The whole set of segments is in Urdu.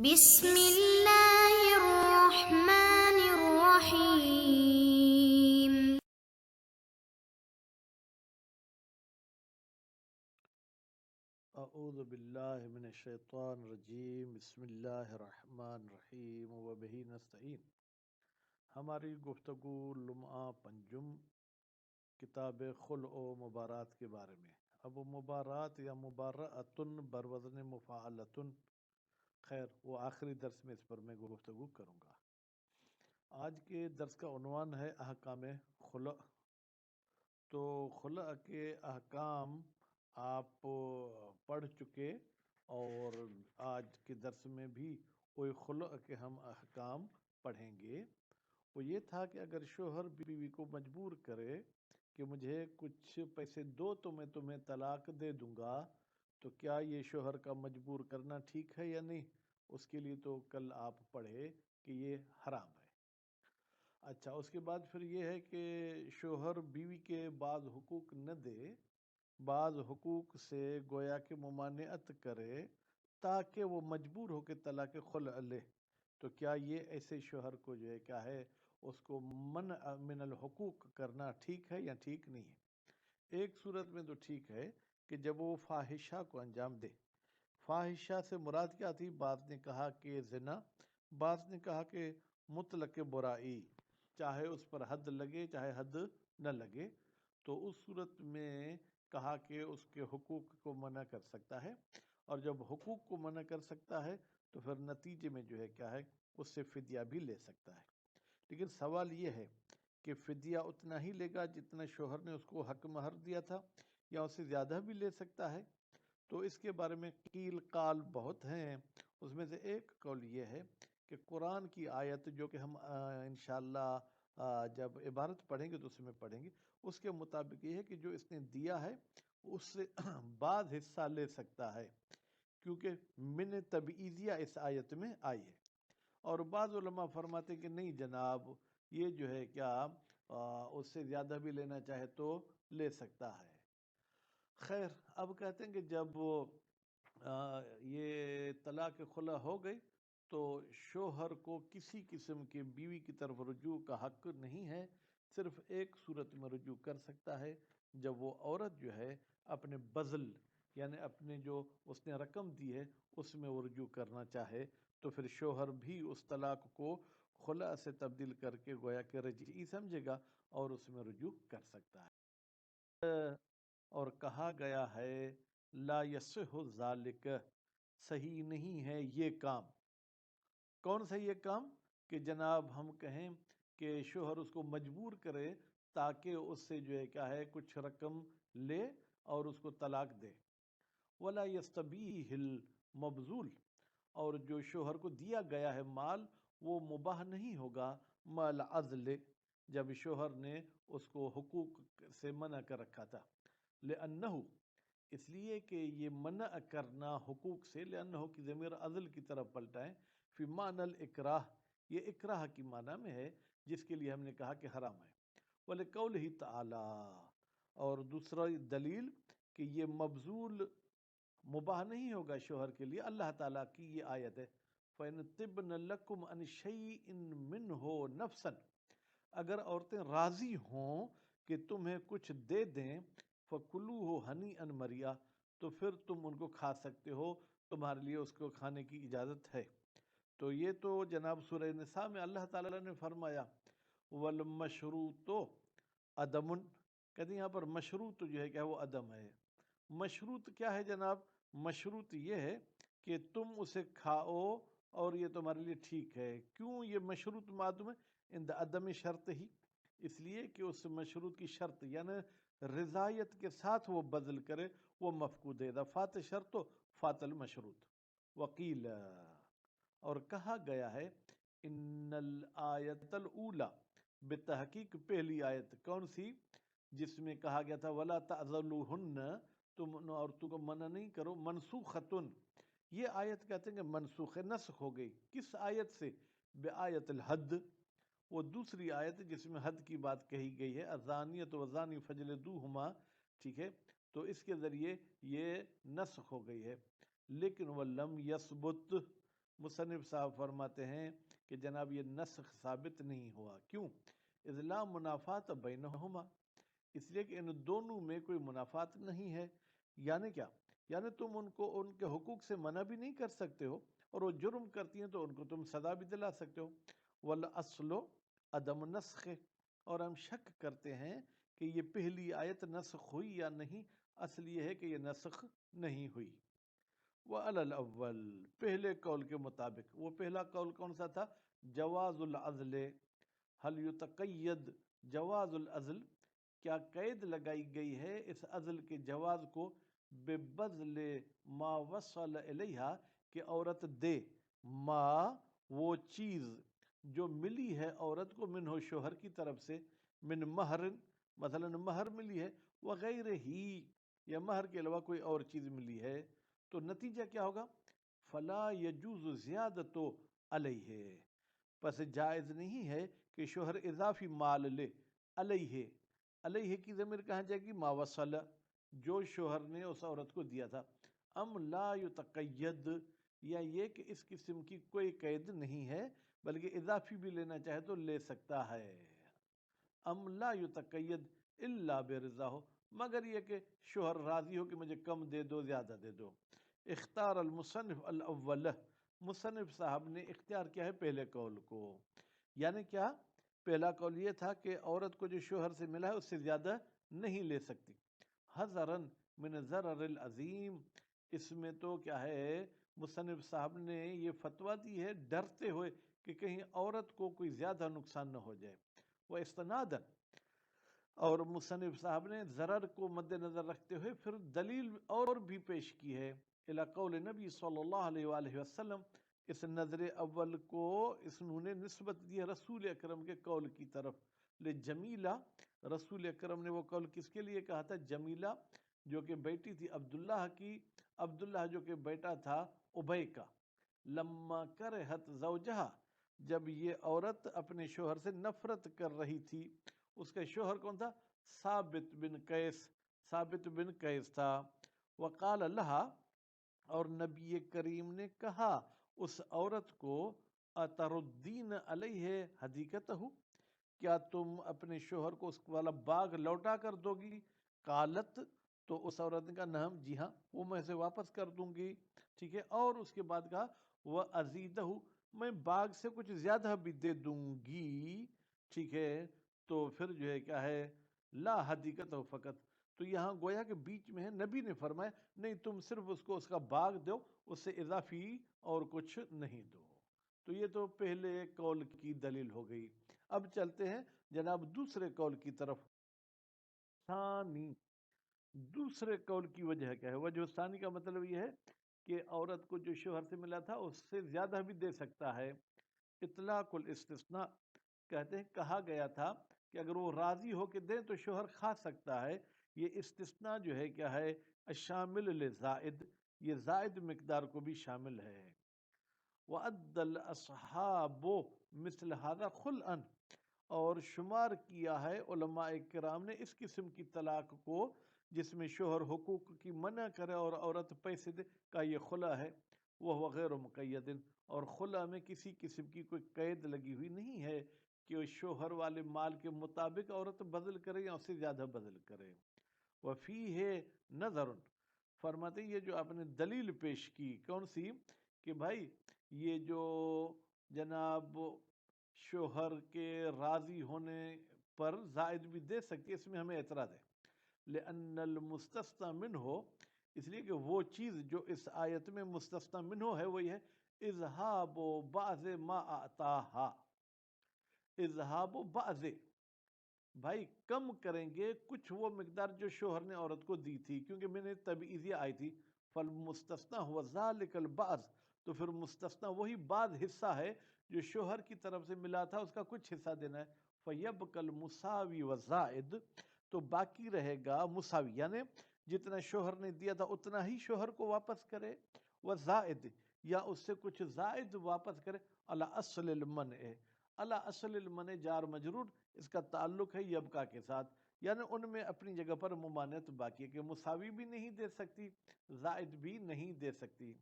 بسم اللہ الرحمن الرحیم۔ اعوذ باللہ من الشیطان الرجیم، بسم اللہ الرحمن الرحیم وبہ نستعین۔ ہماری گفتگو لمعہ پنجم کتاب خلع و مبارات کے بارے میں۔ اب مبارات یا مبارعتن بروزن مفاعلتن، خیر وہ آخری درس میں اس پر میں گفتگو کروں گا۔ آج کے درس کا عنوان ہے احکام خلع۔ تو خلع کے احکام آپ پڑھ چکے، اور آج کے درس میں بھی کوئی خلع کے ہم احکام پڑھیں گے۔ وہ یہ تھا کہ اگر شوہر بیوی کو مجبور کرے کہ مجھے کچھ پیسے دو تو میں تمہیں طلاق دے دوں گا، تو کیا یہ شوہر کا مجبور کرنا ٹھیک ہے یا نہیں؟ اس کے لیے تو کل آپ پڑھے کہ یہ حرام ہے۔ اچھا، اس کے بعد پھر یہ ہے کہ شوہر بیوی کے بعض حقوق نہ دے، بعض حقوق سے گویا کہ ممانعت کرے تاکہ وہ مجبور ہو کے طلاق خلع لے، تو کیا یہ ایسے شوہر کو جو ہے کیا ہے اس کو منع من الحقوق کرنا ٹھیک ہے یا ٹھیک نہیں ہے؟ ایک صورت میں تو ٹھیک ہے کہ جب وہ فاحشہ کو انجام دے۔ فاحشہ سے مراد کیا تھی؟ بعض نے کہا کہ زنا، بعض نے کہا کہ مطلق برائی، چاہے اس پر حد لگے چاہے حد نہ لگے، تو اس صورت میں کہا کہ اس کے حقوق کو منع کر سکتا ہے، اور جب حقوق کو منع کر سکتا ہے تو پھر نتیجے میں جو ہے کیا ہے اس سے فدیہ بھی لے سکتا ہے۔ لیکن سوال یہ ہے کہ فدیہ اتنا ہی لے گا جتنا شوہر نے اس کو حق مہر دیا تھا، یا اس سے زیادہ بھی لے سکتا ہے؟ تو اس کے بارے میں قیل قال بہت ہیں۔ اس میں سے ایک قول یہ ہے کہ قرآن کی آیت جو کہ ہم انشاءاللہ جب عبارت پڑھیں گے تو اس میں پڑھیں گے، اس کے مطابق یہ ہے کہ جو اس نے دیا ہے اس سے بعض حصہ لے سکتا ہے، کیونکہ من تبعیضیہ اس آیت میں آئی ہے۔ اور بعض علماء فرماتے کہ نہیں جناب، یہ جو ہے کیا اس سے زیادہ بھی لینا چاہے تو لے سکتا ہے۔ خیر، اب کہتے ہیں کہ جب یہ طلاق خلع ہو گئی تو شوہر کو کسی قسم کے بیوی کی طرف رجوع کا حق نہیں ہے، صرف ایک صورت میں رجوع کر سکتا ہے، جب وہ عورت جو ہے اپنے بذل یعنی اپنے جو اس نے رقم دی ہے اس میں وہ رجوع کرنا چاہے، تو پھر شوہر بھی اس طلاق کو خلع سے تبدیل کر کے گویا کہ رجعی سمجھے گا اور اس میں رجوع کر سکتا ہے۔ اور کہا گیا ہے لا یصح ذالک، صحیح نہیں ہے یہ کام۔ کون سا یہ کام؟ کہ جناب ہم کہیں کہ شوہر اس کو مجبور کرے تاکہ اس سے جو ہے کیا ہے کچھ رقم لے اور اس کو طلاق دے۔ ولا یستبیح المبذول، اور جو شوہر کو دیا گیا ہے مال وہ مباح نہیں ہوگا مال عزل، جب شوہر نے اس کو حقوق سے منع کر رکھا تھا۔ لأنہ، اس لیے کہ یہ منع کرنا حقوق سے، لأنہ کی ضمیر عزل کی طرف پلٹائیں، فی معنی الاکراہ، یہ اکراہ کی معنی میں ہے جس کے لیے ہم نے کہا کہ حرام ہے۔ وَلِقَوْلِهِ تَعَالَىٰ، اور دوسرا دلیل کہ یہ مبذول مباح نہیں ہوگا شوہر کے لیے، اللہ تعالیٰ کی یہ آیت ہے فَإِنْ طِبْنَ لَكُمْ عَنْ شَيْءٍ مِّنْهُ نَفْسًا، اگر عورتیں راضی ہوں کہ تمہیں کچھ دے دیں، فَكُلُوهُ هَنِيئًا مَرِيئًا، تو پھر تم ان کو کھا سکتے ہو، تمہارے لیے اس کو کھانے کی اجازت ہے۔ تو یہ تو جناب سورہ نساء میں اللہ تعالیٰ نے فرمایا وَالْمَشْرُوطُ عَدَمٌ، کہتے ہیں یہاں پر مشروط جو ہے کیا وہ عدم ہے۔ مشروط کیا ہے جناب؟ مشروط یہ ہے کہ تم اسے کھاؤ اور یہ تمہارے لیے ٹھیک ہے۔ کیوں یہ مشروط معدوم ہے؟ اند عدم شرط ہی، اس لیے کہ اس مشروط کی شرط یعنی رضایت کے ساتھ وہ بذل کرے وہ مفقود ہے، اذا فات شرط فات المشروط۔ وقیل، اور کہا گیا ہے ان الآیت الاولی، بتحقیق پہلی آیت کون سی جس میں کہا گیا تھا ولا تعذلوہن، تم عورتوں کو منع نہیں کرو، منسوختن، یہ آیت کہتے ہیں کہ منسوخ نسخ ہو گئی۔ کس آیت سے؟ بآیت الحد، وہ دوسری آیت جس میں حد کی بات کہی گئی ہے، الزانیۃ والزانی فجلدوہما، ٹھیک ہے، تو اس کے ذریعے یہ نسخ ہو گئی ہے۔ لیکن ولم یثبت، مصنف صاحب فرماتے ہیں کہ جناب یہ نسخ ثابت نہیں ہوا. کیوں؟ اذ لا منافات بینہما، اس لیے کہ ان دونوں میں کوئی منافات نہیں ہے. یعنی کیا؟ یعنی تم ان کو ان کے حقوق سے منع بھی نہیں کر سکتے ہو، اور وہ جرم کرتی ہیں تو ان کو تم سزا بھی دلا سکتے ہو. والاصل عدم نسخ، اور ہم شک کرتے ہیں کہ یہ پہلی آیت نسخ ہوئی یا نہیں. اصل یہ ہے کہ یہ نسخ نہیں ہوئی. وعلی الاول، پہلے قول کے مطابق. وہ پہلا قول کون سا تھا؟ جواز العزل. حل یتقید جواز العزل، کیا قید لگائی گئی ہے اس عزل کے جواز کو؟ ببذل ما وصل الیہا، کہ عورت دے ما وہ چیز جو ملی ہے عورت کو منہ شوہر کی طرف سے، من مہر، مثلا مہر ملی ہے، وغیر ہی، یا مہر کے علاوہ کوئی اور چیز ملی ہے. تو نتیجہ کیا ہوگا؟ فلا یجوز زیادت علیہ، پس جائز نہیں ہے کہ شوہر اضافی مال لے. علیہ، علیہ کی ضمیر کہاں جائے گی؟ ما وصل، جو شوہر نے اس عورت کو دیا تھا. ام لا یتقید، یا یہ کہ اس قسم کی کوئی قید نہیں ہے بلکہ اضافی بھی لینا چاہے تو لے سکتا ہے. ام لا یتقید الا برضا ہو، مگر یہ کہ شوہر راضی ہو کہ مجھے کم دے دو، زیادہ دے دو. اختار المصنف الاول، مصنف صاحب نے اختیار کیا ہے پہلے قول کو. یعنی کیا؟ پہلا قول یہ تھا کہ عورت کو جو شوہر سے ملا ہے اس سے زیادہ نہیں لے سکتی. حذرا من ضرر العظیم، اس میں تو کیا ہے، مصنف صاحب نے یہ فتویٰ دی ہے ڈرتے ہوئے کہ کہیں عورت کو کوئی زیادہ نقصان نہ ہو جائے. وہ استنادا، اور مصنف صاحب نے ضرر کو مد نظر رکھتے ہوئے پھر دلیل اور بھی پیش کی ہے. الی قول نبی صلی اللہ علیہ وآلہ وسلم، اس نظر اول کو انہوں نے نسبت دی ہے رسول اکرم کے قول کی طرف. لجمیلہ، رسول اکرم نے وہ قول کس کے لیے کہا تھا؟ جمیلہ، جو کہ بیٹی تھی عبداللہ کی، عبداللہ جو کہ بیٹا تھا ابی کا. لما کرہت زوجہا، جب یہ عورت اپنے شوہر سے نفرت کر رہی تھی. اس کا شوہر کون تھا؟ ثابت بن قیس، ثابت بن قیس تھا. وقال لہا، اور نبی کریم نے کہا اس عورت کو، اتردین علیہ حدیقتہ، کیا تم اپنے شوہر کو اس والا باغ لوٹا کر دو گی؟ قالت، تو اس عورت نے کہا نعم، جی ہاں، وہ میں اسے واپس کر دوں گی. ٹھیک ہے. اور اس کے بعد کہا وہ ازیدہ، میں باغ سے کچھ زیادہ بھی دے دوں گی. ٹھیک ہے. تو پھر جو ہے کیا ہے، لا حدیقت ہو فقط. تو یہاں گویا کہ بیچ میں ہے، نبی نے فرمایا نہیں تم صرف اس کو اس کا باغ دو، اس سے اضافی اور کچھ نہیں دو. تو یہ تو پہلے قول کی دلیل ہو گئی. اب چلتے ہیں جناب دوسرے قول کی طرف. ثانی، دوسرے قول کی وجہ کیا ہے؟ وجہ ثانی کا مطلب یہ ہے کہ عورت کو جو شوہر سے ملا تھا اس سے زیادہ بھی دے سکتا ہے. اطلاق الاستثناء، کہتے ہیں کہا گیا تھا کہ اگر وہ راضی ہو کے دیں تو شوہر کھا سکتا ہے. یہ استثناء جو ہے کیا ہے؟ شامل لزائد، یہ زائد مقدار کو بھی شامل ہے. وَأَدَّ الْأَصْحَابُ مِثْلَ هَذَا خُلْعًا، اور شمار کیا ہے علماء کرام نے اس قسم کی طلاق کو جس میں شوہر حقوق کی منع کرے اور عورت پیسے دے کا یہ خلع ہے. وہ غیر مقید، اور خلع میں کسی قسم کی کوئی قید لگی ہوئی نہیں ہے کہ وہ شوہر والے مال کے مطابق عورت بذل کرے یا اس سے زیادہ بذل کرے. وفیہ نظر، فرماتے یہ جو آپ نے دلیل پیش کی کون سی، کہ بھائی یہ جو جناب شوہر کے راضی ہونے پر زائد بھی دے سکتی ہے، اس میں ہمیں اعتراض ہے. لأن المستثنى منہ، اس لیے کہ وہ چیز جو اس آیت میں مستثنى منہ ہے وہی ہے اذہاب بعض ما اعطاہا. اذہاب بعض، بھائی کم کریں گے کچھ وہ مقدار جو شوہر نے عورت کو دی تھی، کیونکہ میں نے تبعیضیہ آئی تھی. فالمستثنى هو ذلك البعض، تو پھر مستثنى وہی بعض حصہ ہے جو شوہر کی طرف سے ملا تھا، اس کا کچھ حصہ دینا ہے. فیبقى المساوی والزائد، تو باقی رہے گا مساوی، یعنی جتنا شوہر نے دیا تھا اتنا ہی شوہر کو واپس کرے، وزائد، یا اس سے کچھ زائد واپس کرے. علی اصل المنع، علی اصل المنع جار مجرور، اس کا تعلق ہے یبقا کے ساتھ، یعنی ان میں اپنی جگہ پر ممانعت باقی ہے کہ مساوی بھی نہیں دے سکتی، زائد بھی نہیں دے سکتی.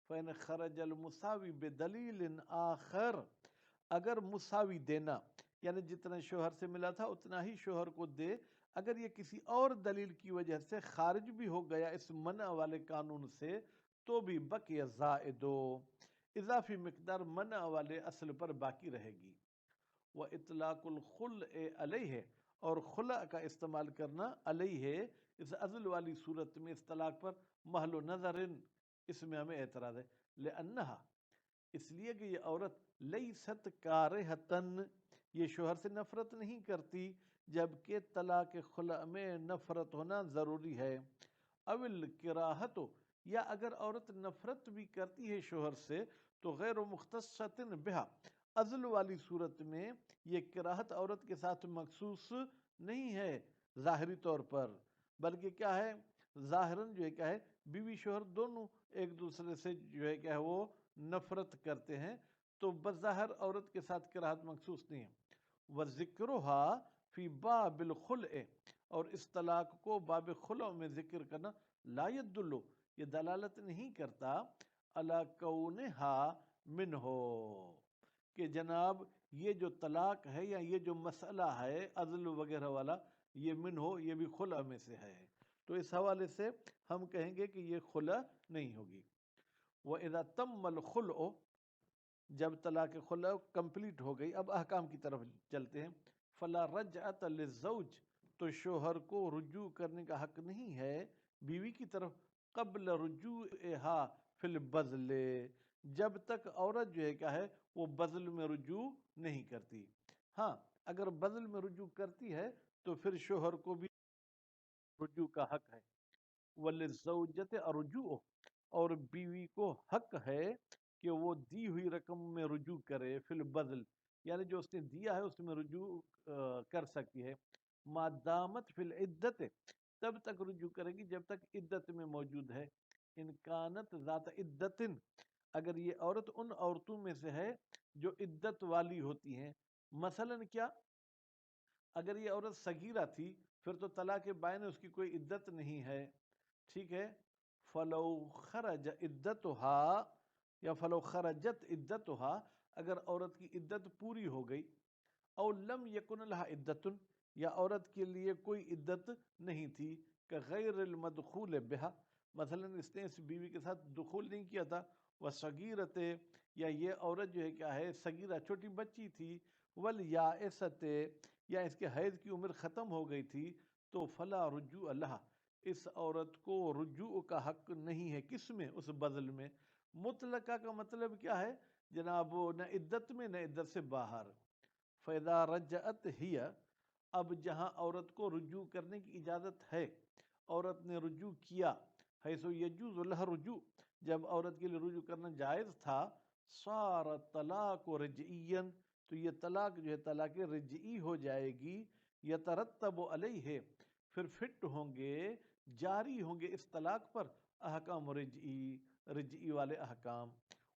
فَإِنْ خَرَجَ الْمُسَاوِي بِدَلِيلٍ آخر، اگر مساوی دینا یعنی جتنا شوہر سے ملا تھا اتنا ہی شوہر کو دے، اگر یہ کسی اور دلیل کی وجہ سے خارج بھی ہو گیا اس منع والے قانون سے تو بھی بقی زائدو، اضافی مقدار منع والے اصل پر باقی رہے گی۔ وَإِطْلَاقُ الْخُلْءِ عَلَيْهِ، اور خلع کا استعمال کرنا علیہ اس عزل والی صورت میں اس طلاق پر محل و نظر، اس میں ہمیں اعتراض ہے، لأنها، اس لیے کہ یہ عورت لیست کارہتن، یہ شوہر سے نفرت نہیں کرتی، جبکہ طلاق خلع میں نفرت ہونا ضروری ہے۔ اول کراہت، یا اگر عورت نفرت بھی کرتی ہے شوہر سے تو غیر مختصۃ بہا، عزل والی صورت میں یہ کراہت عورت کے ساتھ مخصوص نہیں ہے ظاہری طور پر، بلکہ کیا ہے ظاہراً جو ہے کیا ہے بیوی شوہر دونوں ایک دوسرے سے جو ہے کیا ہے وہ نفرت کرتے ہیں، تو بظاہر عورت کے ساتھ کراہت مخصوص نہیں ہے۔ وَذِكْرُهَا فی باب الخلع، اور اس طلاق کو باب خلع میں ذکر کرنا لا يدل، یہ دلالت نہیں کرتا علی کونہا منہ، کہ جناب یہ جو طلاق ہے یا یہ جو مسئلہ ہے عزل وغیرہ والا یہ من ہو، یہ بھی خلع میں سے ہے، تو اس حوالے سے ہم کہیں گے کہ یہ خلع نہیں ہوگی۔ وَإِذَا تَمَّ الْخُلْعُ، جب طلاق خلع کمپلیٹ ہو گئی، اب احکام کی طرف چلتے ہیں۔ فَلَا رَجْعَةَ لِلزَّوْجِ، تو شوہر کو رجوع کرنے کا حق نہیں ہے بیوی کی طرف قبل رجوعها فی البذل، جب تک عورت جو ہے کیا ہے وہ بذل میں رجوع نہیں کرتی۔ ہاں اگر بذل میں رجوع کرتی ہے تو پھر شوہر کو بھی رجوع کا حق ہے۔ وَلِلزَّوْجَةِ الرُّجُوعُ، اور بیوی کو حق ہے کہ وہ دی ہوئی رقم میں رجوع کرے، فی البذل یعنی جو اس نے دیا ہے اس میں رجوع کر سکتی ہے، ما دامت فی العدت، تب تک رجوع کرے گی جب تک عدت میں موجود ہے۔ ان کانت ذات عدت، اگر یہ عورت ان عورتوں میں سے ہے جو عدت والی ہوتی ہیں، مثلا کیا، اگر یہ عورت صغیرہ تھی پھر تو طلاق بائن اس کی کوئی عدت نہیں ہے، ٹھیک ہے۔ فلو خرج عدتها، یا فلو خرجت عدتها، اگر عورت کی عدت پوری ہو گئی، او لم یکن لها عدت، یا عورت کے لیے کوئی عدت نہیں تھی، کہ غیر المدخول بها، مثلا اس نے اس بیوی کے ساتھ دخول نہیں کیا تھا، وہ صغیرت، یا یہ عورت جو ہے کیا ہے صغیرہ چھوٹی بچی تھی، والیائست، یا اس کے حیض کی عمر ختم ہو گئی تھی، تو فلا رجوع لہا، اس عورت کو رجوع کا حق نہیں ہے، کس میں، اس بذل میں۔ مطلقہ کا مطلب کیا ہے جناب، نہ عدت میں نہ عدت سے باہر۔ فَإِذَا رَجَعَتْ هِيَ، اب جہاں عورت کو رجوع کرنے کی اجازت ہے، عورت نے رجوع کیا، حیث یجوز لها رجوع، جب عورت کے لیے رجوع کرنا جائز تھا، صار طلاق رجعیا، تو یہ طلاق جو ہے طلاق رجعی ہو جائے گی، یترتب علیہ، پھر فٹ ہوں گے جاری ہوں گے اس طلاق پر احکام رجعی، رجعی والے احکام۔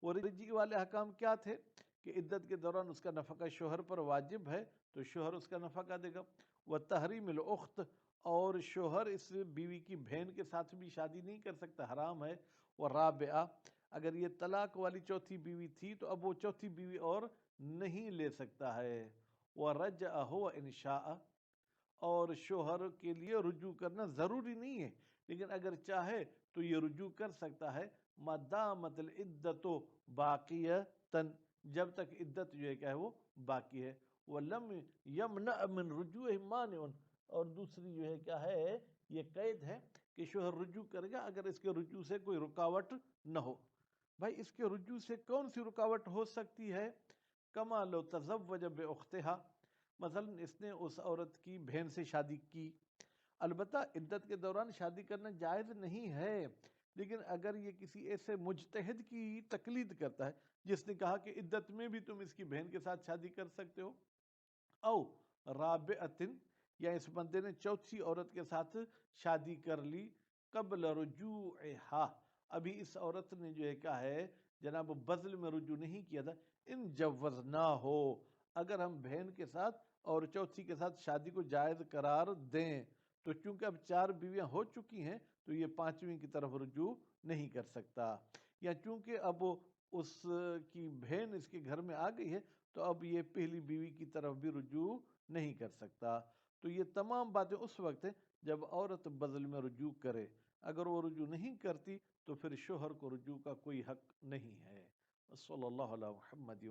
وہ رجعی والے احکام کیا تھے کہ عدت کے دوران اس کا نفقہ شوہر پر واجب ہے تو شوہر اس کا نفقہ دے گا، وہ تحریم الاخت، اور شوہر اس بیوی کی بہن کے ساتھ بھی شادی نہیں کر سکتا، حرام ہے، وہ رابعہ، اگر یہ طلاق والی چوتھی بیوی تھی تو اب وہ چوتھی بیوی اور نہیں لے سکتا ہے، وہ رجعہ ان شاء، اور شوہر کے لیے رجوع کرنا ضروری نہیں ہے لیکن اگر چاہے تو یہ رجوع کر سکتا ہے، ما دامت العدت باقیتن، جب تک عدت جو ہے کیا ہے وہ باقی ہے، وَلَمْ يَمْنَعْ مِنْ رُجُوعِهِ مَانِعٌ، اور دوسری جو ہے کیا ہے یہ قید ہے کہ شوہر رجوع کرے گا اگر اس کے رجوع سے کوئی رکاوٹ نہ ہو۔ بھائی اس کے رجوع سے کون سی رکاوٹ ہو سکتی ہے؟ کما لو تزوج باختها، مثلا اس نے اس عورت کی بہن سے شادی کی، البتہ عدت کے دوران شادی کرنا جائز نہیں ہے، لیکن اگر یہ کسی ایسے مجتہد کی تقلید کرتا ہے جس نے کہا کہ عدت میں بھی تم اس کی بہن کے ساتھ شادی کر سکتے ہو، او رابعتن، یا اس بندے نے چوتھی عورت کے ساتھ شادی کر لی، قبل رجوعها، ابھی اس عورت نے جو ہے کیا ہے جناب بذل میں رجوع نہیں کیا تھا، ان جوزنا ہو، اگر ہم بہن کے ساتھ اور چوتھی کے ساتھ شادی کو جائز قرار دیں تو چونکہ اب 4 بیویاں ہو چکی ہیں تو یہ 5ویں کی طرف رجوع نہیں کر سکتا، یا چونکہ اب اس کی بہن اس کے گھر میں آ گئی ہے تو اب یہ پہلی بیوی کی طرف بھی رجوع نہیں کر سکتا. تو یہ تمام باتیں اس وقت ہیں جب عورت بدل میں رجوع کرے. اگر وہ رجوع نہیں کرتی تو پھر شوہر کو رجوع کا کوئی حق نہیں ہے. صلی اللہ علیہ محمد.